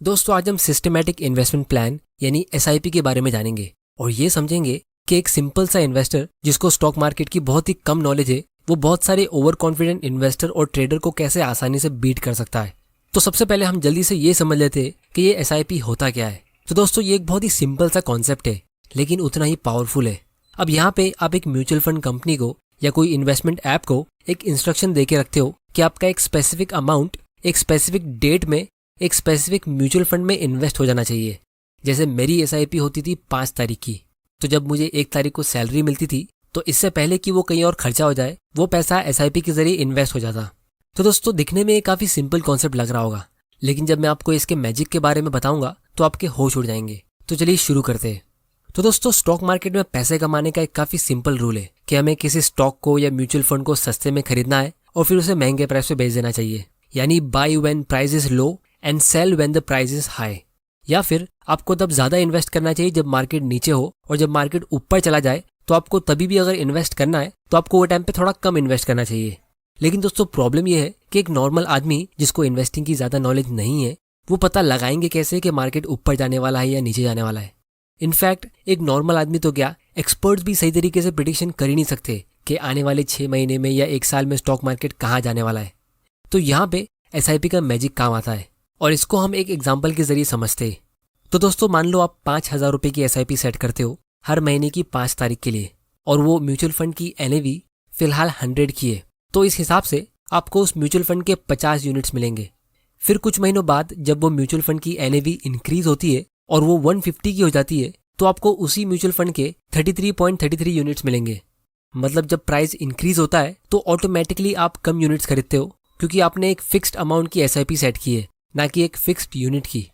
दोस्तों आज हम सिस्टमैटिक इन्वेस्टमेंट प्लान यानी एसआईपी के बारे में जानेंगे और ये समझेंगे कि एक सिंपल सा इन्वेस्टर जिसको स्टॉक मार्केट की बहुत ही कम नॉलेज है वो बहुत सारे ओवर कॉन्फिडेंट इन्वेस्टर और ट्रेडर को कैसे आसानी से बीट कर सकता है। तो सबसे पहले हम जल्दी से ये समझ लेते हैं कि ये एसआईपी होता क्या है। तो दोस्तों ये एक बहुत ही सिंपल सा कॉन्सेप्ट है लेकिन उतना ही पावरफुल है। अब यहाँ पे आप एक म्यूचुअल फंड कंपनी को या कोई इन्वेस्टमेंट ऐप को एक इंस्ट्रक्शन दे के रखते हो कि आपका एक स्पेसिफिक अमाउंट एक स्पेसिफिक डेट में एक स्पेसिफिक म्यूचुअल फंड में इन्वेस्ट हो जाना चाहिए। जैसे मेरी एसआईपी होती थी 5 तारीख की, तो जब मुझे 1 तारीख को सैलरी मिलती थी तो इससे पहले कि वो कहीं और खर्चा हो जाए वो पैसा एसआईपी के जरिए इन्वेस्ट हो जाता। तो दोस्तों दिखने में ये काफ़ी सिंपल कॉन्सेप्ट लग रहा होगा, लेकिन जब मैं आपको इसके मैजिक के बारे में बताऊंगा तो आपके होश उड़ जाएंगे। तो चलिए शुरू करते हैं। तो दोस्तों स्टॉक मार्केट में पैसे कमाने का एक काफ़ी सिंपल रूल है कि हमें किसी स्टॉक को या म्यूचुअल फंड को सस्ते में खरीदना है और फिर उसे महंगे प्राइस पे बेच देना चाहिए, यानी buy when price is low and sell when the price is high. या फिर आपको तब ज़्यादा इन्वेस्ट करना चाहिए जब मार्केट नीचे हो और जब मार्केट ऊपर चला जाए तो आपको तभी भी अगर इन्वेस्ट करना है तो आपको वो टाइम पे थोड़ा कम इन्वेस्ट करना चाहिए। लेकिन दोस्तों प्रॉब्लम ये है कि एक नॉर्मल आदमी जिसको इन्वेस्टिंग की ज़्यादा नॉलेज नहीं है वो पता लगाएंगे कैसे कि मार्केट ऊपर जाने वाला है या नीचे जाने वाला है। इनफैक्ट एक नॉर्मल आदमी तो क्या, एक्सपर्ट्स भी सही तरीके से प्रिडिक्शन कर ही नहीं सकते कि आने वाले 6 महीने में या 1 साल में स्टॉक मार्केट कहाँ जाने वाला है। तो यहाँ पे एसआईपी का मैजिक काम आता है और इसको हम एक एग्जाम्पल के जरिए समझते हैं। तो दोस्तों मान लो आप 5,000 रुपये की एसआईपी सेट करते हो हर महीने की 5 तारीख के लिए और वो म्यूचुअल फंड की एनएवी फिलहाल 100 की है, तो इस हिसाब से आपको उस म्यूचुअल फंड के 50 यूनिट्स मिलेंगे। फिर कुछ महीनों बाद जब वो म्यूचुअल फंड की एनएवी इंक्रीज होती है और वो 150 की हो जाती है तो आपको उसी म्यूचुअल फंड के 33.33 यूनिट्स मिलेंगे। मतलब जब प्राइस इंक्रीज होता है तो ऑटोमेटिकली आप कम यूनिट्स खरीदते हो क्योंकि आपने एक फिक्स्ड अमाउंट की एसआईपी सेट की है, ना कि एक फिक्स्ड यूनिट की।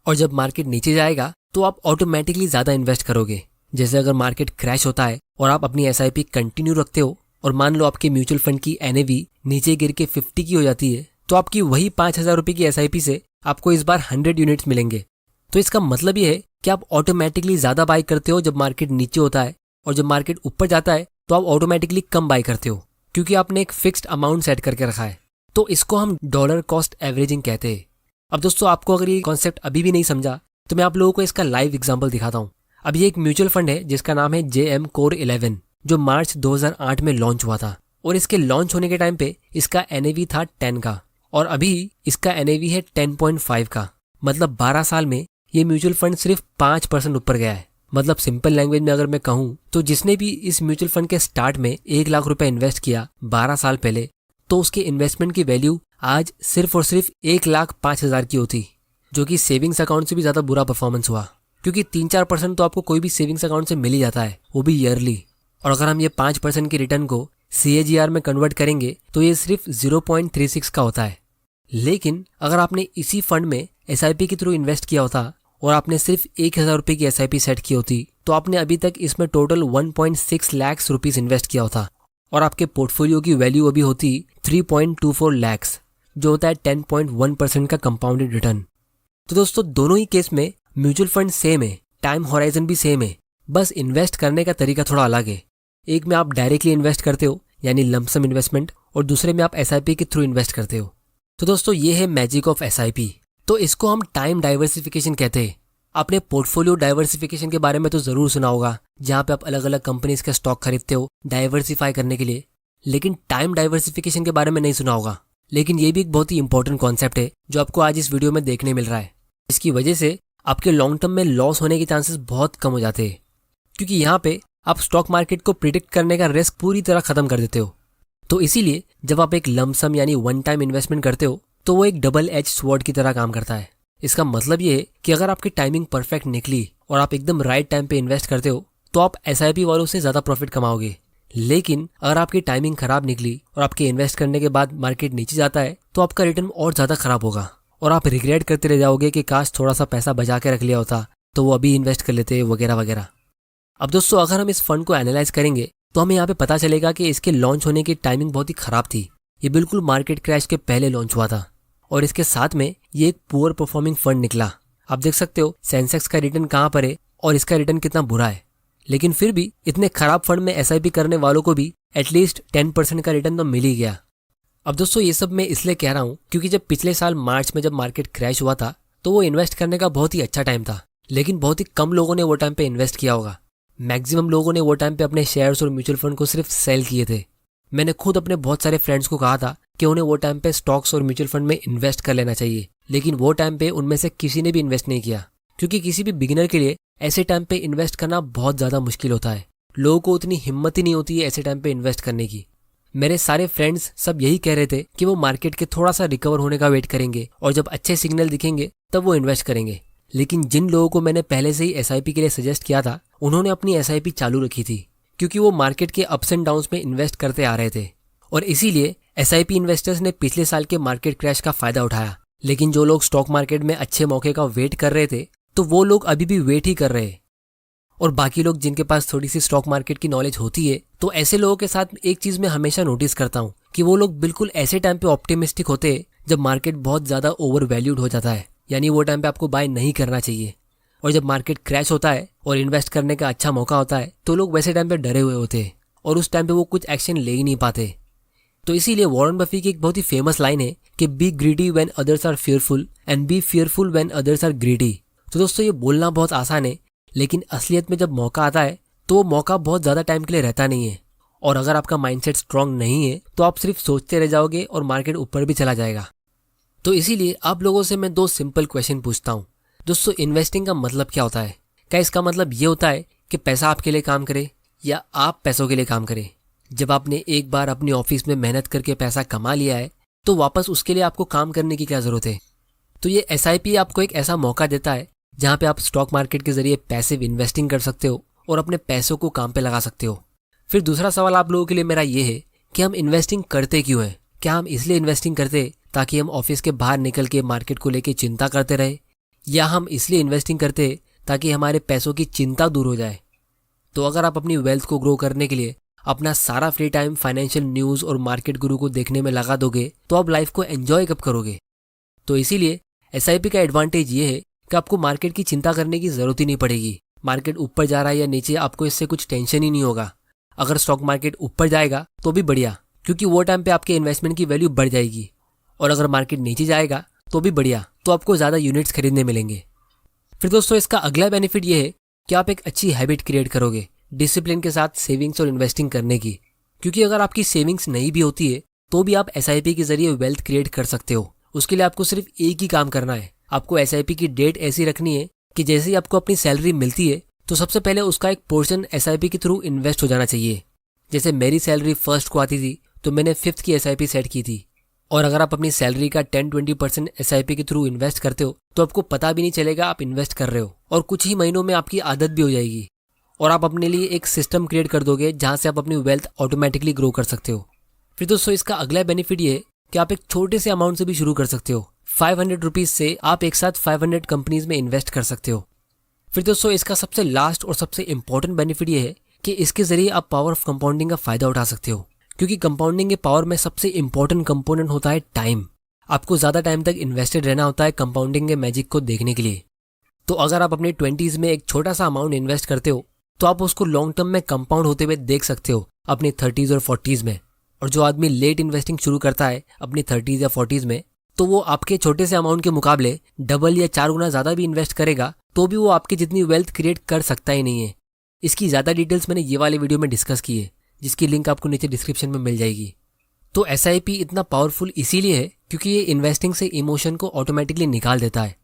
और जब मार्केट नीचे जाएगा तो आप ऑटोमेटिकली ज़्यादा इन्वेस्ट करोगे। जैसे अगर मार्केट क्रैश होता है और आप अपनी एसआईपी कंटिन्यू रखते हो और मान लो आपके म्यूचुअल फंड की एनएवी नीचे गिर के 50 की हो जाती है तो आपकी वही 5,000 रुपये की एसआईपी से आपको इस बार 100 यूनिट्स मिलेंगे। तो इसका मतलब ये है कि आप ऑटोमेटिकली ज़्यादा बाई करते हो जब मार्केट नीचे होता है और जब मार्केट ऊपर जाता है तो आप ऑटोमेटिकली कम बाई करते हो क्योंकि आपने एक फिक्स्ड अमाउंट सेट करके रखा है। तो इसको हम डॉलर कॉस्ट एवरेजिंग कहते हैं। अब दोस्तों आपको अगर ये कॉन्सेप्ट अभी भी नहीं समझा तो मैं आप लोगों को इसका लाइव एग्जांपल दिखाता हूँ। अब ये एक म्यूचुअल फंड है जिसका नाम है JM Core 11 जो मार्च 2008 में लॉन्च हुआ था और इसके लॉन्च होने के टाइम पे इसका एनएवी था 10 का और अभी इसका एनएवी है 10.5 का। मतलब 12 साल में ये म्यूचुअल फंड सिर्फ 5% ऊपर गया है। मतलब सिंपल लैंग्वेज में अगर मैं कहूँ तो जिसने भी इस म्यूचुअल फंड के स्टार्ट में 1 लाख रुपए इन्वेस्ट किया 12 साल पहले तो उसके इन्वेस्टमेंट की वैल्यू आज सिर्फ और सिर्फ 1,05,000 की होती, जो कि सेविंग्स अकाउंट से भी ज़्यादा बुरा परफॉर्मेंस हुआ क्योंकि 3-4% तो आपको कोई भी सेविंग्स अकाउंट से मिल ही जाता है, वो भी ईयरली। और अगर हम ये 5% की रिटर्न को CAGR में कन्वर्ट करेंगे तो ये सिर्फ 0.36 का होता है। लेकिन अगर आपने इसी फंड में एसआईपी के थ्रू इन्वेस्ट किया होता और आपने सिर्फ 1,000 रुपये की एसआईपी सेट की होती तो आपने अभी तक इसमें टोटल 1.6 लाख रुपीस इन्वेस्ट किया होता और आपके पोर्टफोलियो की वैल्यू अभी होती 3.24 लाख, जो होता है 10.1% का कंपाउंडेड रिटर्न। तो दोस्तों दोनों ही केस में म्यूचुअल फंड सेम है, टाइम होराइजन भी सेम है, बस इन्वेस्ट करने का तरीका थोड़ा अलग है। एक में आप डायरेक्टली इन्वेस्ट करते हो यानी लमसम इन्वेस्टमेंट और दूसरे में आप एसआईपी के थ्रू इन्वेस्ट करते हो। तो दोस्तों ये है मैजिक ऑफ एसआईपी। तो इसको हम टाइम डाइवर्सिफिकेशन कहते हैं। आपने पोर्टफोलियो डाइवर्सिफिकेशन के बारे में तो ज़रूर सुना होगा, जहाँ पे आप अलग अलग कंपनीज के स्टॉक खरीदते हो डाइवर्सिफाई करने के लिए, लेकिन टाइम डाइवर्सिफिकेशन के बारे में नहीं सुना होगा। लेकिन ये भी एक बहुत ही इंपॉर्टेंट कॉन्सेप्ट है जो आपको आज इस वीडियो में देखने मिल रहा है। इसकी वजह से आपके लॉन्ग टर्म में लॉस होने के चांसेस बहुत कम हो जाते हैं क्योंकि यहाँ पे आप स्टॉक मार्केट को प्रिडिक्ट करने का रिस्क पूरी तरह खत्म कर देते हो। तो इसीलिए जब आप एक लमसम यानी वन टाइम इन्वेस्टमेंट करते हो तो वो एक डबल एज स्वॉर्ड की तरह काम करता है। इसका मतलब ये है कि अगर आपकी टाइमिंग परफेक्ट निकली और आप एकदम राइट टाइम पे इन्वेस्ट करते हो तो आप एसआईपी वालों से ज़्यादा प्रॉफिट कमाओगे। लेकिन अगर आपकी टाइमिंग खराब निकली और आपके इन्वेस्ट करने के बाद मार्केट नीचे जाता है तो आपका रिटर्न और ज़्यादा खराब होगा और आप रिग्रेट करते रह जाओगे कि काश थोड़ा सा पैसा बचा के रख लिया होता तो वो अभी इन्वेस्ट कर लेते वगैरह वगैरह। अब दोस्तों अगर हम इस फंड को एनालाइज करेंगे तो हमें यहाँ पे पता चलेगा कि इसके लॉन्च होने की टाइमिंग बहुत ही खराब थी। ये बिल्कुल मार्केट क्रैश के पहले लॉन्च हुआ था और इसके साथ में ये एक पुअर परफॉर्मिंग फंड निकला। आप देख सकते हो सेंसेक्स का रिटर्न कहाँ पर है और इसका रिटर्न कितना बुरा है। लेकिन फिर भी इतने खराब फंड में एसआईपी करने वालों को भी एटलीस्ट 10% का रिटर्न तो मिल ही गया। अब दोस्तों ये सब मैं इसलिए कह रहा हूँ क्योंकि जब पिछले साल मार्च में जब मार्केट क्रैश हुआ था तो वो इन्वेस्ट करने का बहुत ही अच्छा टाइम था, लेकिन बहुत ही कम लोगों ने वो टाइम पे इन्वेस्ट किया होगा। मैक्सिमम लोगों ने वो टाइम पे अपने शेयर्स और म्यूचुअल फंड को सिर्फ सेल किए थे। मैंने खुद अपने बहुत सारे फ्रेंड्स को कहा था कि उन्हें वो टाइम पे स्टॉक्स और म्यूचुअल फंड में इन्वेस्ट कर लेना चाहिए, लेकिन वो टाइम पे उनमें से किसी ने भी इन्वेस्ट नहीं किया, क्योंकि किसी भी बिगिनर के लिए ऐसे टाइम पे इन्वेस्ट करना बहुत ज़्यादा मुश्किल होता है। लोगों को उतनी हिम्मत ही नहीं होती है ऐसे टाइम पे इन्वेस्ट करने की। मेरे सारे फ्रेंड्स सब यही कह रहे थे कि वो मार्केट के थोड़ा सा रिकवर होने का वेट करेंगे और जब अच्छे सिग्नल दिखेंगे तब वो इन्वेस्ट करेंगे। लेकिन जिन लोगों को मैंने पहले से ही एसआईपी के लिए सजेस्ट किया था, उन्होंने अपनी एसआईपी चालू रखी थी, क्योंकि वो मार्केट के अप्स एंड डाउन्स में इन्वेस्ट करते आ रहे थे। और इसीलिए एसआईपी इन्वेस्टर्स ने पिछले साल के मार्केट क्रैश का फायदा उठाया। लेकिन जो लोग स्टॉक मार्केट में अच्छे मौके का वेट कर रहे थे, तो वो लोग अभी भी वेट ही कर रहे हैं। और बाकी लोग जिनके पास थोड़ी सी स्टॉक मार्केट की नॉलेज होती है, तो ऐसे लोगों के साथ एक चीज मैं हमेशा नोटिस करता हूँ कि वो लोग बिल्कुल ऐसे टाइम पे ऑप्टिमिस्टिक होते हैं जब मार्केट बहुत ज्यादा ओवर वैल्यूड हो जाता है, यानी वो टाइम पे आपको बाय नहीं करना चाहिए। और जब मार्केट क्रैश होता है और इन्वेस्ट करने का अच्छा मौका होता है, तो लोग वैसे टाइम पे डरे हुए होते हैं और उस टाइम पे वो कुछ एक्शन ले ही नहीं पाते। तो इसीलिए वॉरेन बफे की एक बहुत ही फेमस लाइन है कि be greedy when others are fearful and be fearful when others are greedy. तो दोस्तों, ये बोलना बहुत आसान है, लेकिन असलियत में जब मौका आता है तो वो मौका बहुत ज़्यादा टाइम के लिए रहता नहीं है। और अगर आपका माइंडसेट स्ट्रांग नहीं है तो आप सिर्फ सोचते रह जाओगे और मार्केट ऊपर भी चला जाएगा। तो इसीलिए आप लोगों से मैं 2 सिंपल क्वेश्चन पूछता हूँ। दोस्तों, इन्वेस्टिंग का मतलब क्या होता है? क्या इसका मतलब ये होता है कि पैसा आपके लिए काम करे या आप पैसों के लिए काम करें? जब आपने एक बार अपनी ऑफिस में मेहनत करके पैसा कमा लिया है, तो वापस उसके लिए आपको काम करने की क्या ज़रूरत है? तो ये एसआईपी आपको एक ऐसा मौका देता है जहाँ पे आप स्टॉक मार्केट के जरिए पैसिव इन्वेस्टिंग कर सकते हो और अपने पैसों को काम पे लगा सकते हो। फिर दूसरा सवाल आप लोगों के लिए मेरा ये है कि हम इन्वेस्टिंग करते क्यों हैं? क्या हम इसलिए इन्वेस्टिंग करते ताकि हम ऑफिस के बाहर निकल के मार्केट को लेके चिंता करते रहे, या हम इसलिए इन्वेस्टिंग करते ताकि हमारे पैसों की चिंता दूर हो जाए? तो अगर आप अपनी वेल्थ को ग्रो करने के लिए अपना सारा फ्री टाइम फाइनेंशियल न्यूज़ और मार्केट गुरु को देखने में लगा दोगे, तो आप लाइफ को एंजॉय कब करोगे? तो इसीलिए एसआईपी का एडवांटेज ये है कि आपको मार्केट की चिंता करने की जरूरत ही नहीं पड़ेगी। मार्केट ऊपर जा रहा है या नीचे, आपको इससे कुछ टेंशन ही नहीं होगा। अगर स्टॉक मार्केट ऊपर जाएगा तो भी बढ़िया, क्योंकि वो टाइम पे आपके इन्वेस्टमेंट की वैल्यू बढ़ जाएगी। और अगर मार्केट नीचे जाएगा तो भी बढ़िया, तो आपको ज़्यादा यूनिट्स खरीदने मिलेंगे। फिर दोस्तों, इसका अगला बेनिफिट ये है कि आप एक अच्छी हैबिट क्रिएट करोगे डिसिप्लिन के साथ सेविंग्स और इन्वेस्टिंग करने की। क्योंकि अगर आपकी सेविंग्स नहीं भी होती है तो भी आप एसआईपी के जरिए वेल्थ क्रिएट कर सकते हो। उसके लिए आपको सिर्फ एक ही काम करना है। आपको एसआईपी की डेट ऐसी रखनी है कि जैसे ही आपको अपनी सैलरी मिलती है तो सबसे पहले उसका एक पोर्शन एसआईपी के थ्रू इन्वेस्ट हो जाना चाहिए। जैसे मेरी सैलरी 1st को आती थी तो मैंने 5th की एसआईपी सेट की थी। और अगर आप अपनी सैलरी का 10-20% एसआईपी के थ्रू इन्वेस्ट करते हो तो आपको पता भी नहीं चलेगा आप इन्वेस्ट कर रहे हो, और कुछ ही महीनों में आपकी आदत भी हो जाएगी और आप अपने लिए एक सिस्टम क्रिएट कर दोगे जहां से आप अपनी वेल्थ ऑटोमेटिकली ग्रो कर सकते हो। फिर दोस्तों, इसका अगला बेनिफिट ये है कि आप एक छोटे से अमाउंट से भी शुरू कर सकते हो। 500 रुपीज से आप एक साथ 500 कंपनीज में इन्वेस्ट कर सकते हो। फिर दोस्तों, इसका सबसे लास्ट और सबसे इंपॉर्टेंट बेनिफिट ये है कि इसके जरिए आप पावर ऑफ कंपाउंडिंग का फायदा उठा सकते हो। क्योंकि कंपाउंडिंग के पावर में सबसे इंपॉर्टेंट कंपोनेंट होता है टाइम। आपको ज़्यादा टाइम तक इन्वेस्टेड रहना होता है कंपाउंडिंग के मैजिक को देखने के लिए। तो अगर आप अपने 20s में एक छोटा सा अमाउंट इन्वेस्ट करते हो तो आप उसको लॉन्ग टर्म में कंपाउंड होते हुए देख सकते हो अपनी 30s और 40s में। और जो आदमी लेट इन्वेस्टिंग शुरू करता है अपनी 30s या 40s में, तो वो आपके छोटे से अमाउंट के मुकाबले डबल या 4 गुना ज़्यादा भी इन्वेस्ट करेगा तो भी वो आपकी जितनी वेल्थ क्रिएट कर सकता ही नहीं है। इसकी ज़्यादा डिटेल्स मैंने ये वाले वीडियो में डिस्कस की है, जिसकी लिंक आपको नीचे डिस्क्रिप्शन में मिल जाएगी। तो एसआईपी इतना पावरफुल इसीलिए है क्योंकि ये इन्वेस्टिंग से इमोशन को ऑटोमेटिकली निकाल देता है।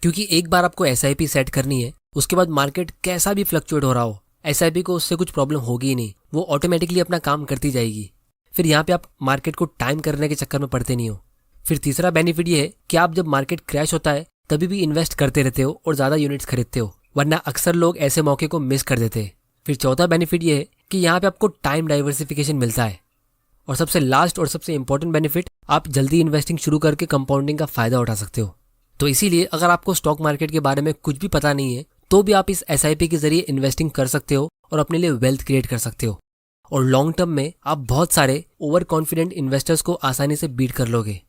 क्योंकि एक बार आपको एसआईपी सेट करनी है, उसके बाद मार्केट कैसा भी फ्लक्चुएट हो रहा हो, एसआईपी को उससे कुछ प्रॉब्लम होगी ही नहीं, वो ऑटोमेटिकली अपना काम करती जाएगी। फिर यहाँ पे आप मार्केट को टाइम करने के चक्कर में पड़ते नहीं हो। फिर तीसरा बेनिफिट ये है कि आप जब मार्केट क्रैश होता है तभी भी इन्वेस्ट करते रहते हो और ज़्यादा यूनिट्स खरीदते हो, वरना अक्सर लोग ऐसे मौके को मिस कर देते हैं। फिर चौथा बेनिफिट ये है कि यहाँ पे आपको टाइम डाइवर्सिफिकेशन मिलता है। और सबसे लास्ट और सबसे इंपॉर्टेंट बेनिफिट, आप जल्दी इन्वेस्टिंग शुरू करके कंपाउंडिंग का फायदा उठा सकते हो। तो इसीलिए अगर आपको स्टॉक मार्केट के बारे में कुछ भी पता नहीं है तो भी आप इस एसआईपी के जरिए इन्वेस्टिंग कर सकते हो और अपने लिए वेल्थ क्रिएट कर सकते हो। और लॉन्ग टर्म में आप बहुत सारे ओवर कॉन्फिडेंट इन्वेस्टर्स को आसानी से बीट कर लोगे।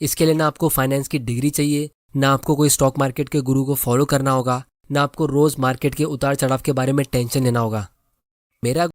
इसके लिए ना आपको फाइनेंस की डिग्री चाहिए, ना आपको कोई स्टॉक मार्केट के गुरु को फॉलो करना होगा, ना आपको रोज मार्केट के उतार चढ़ाव के बारे में टेंशन लेना होगा। मेरा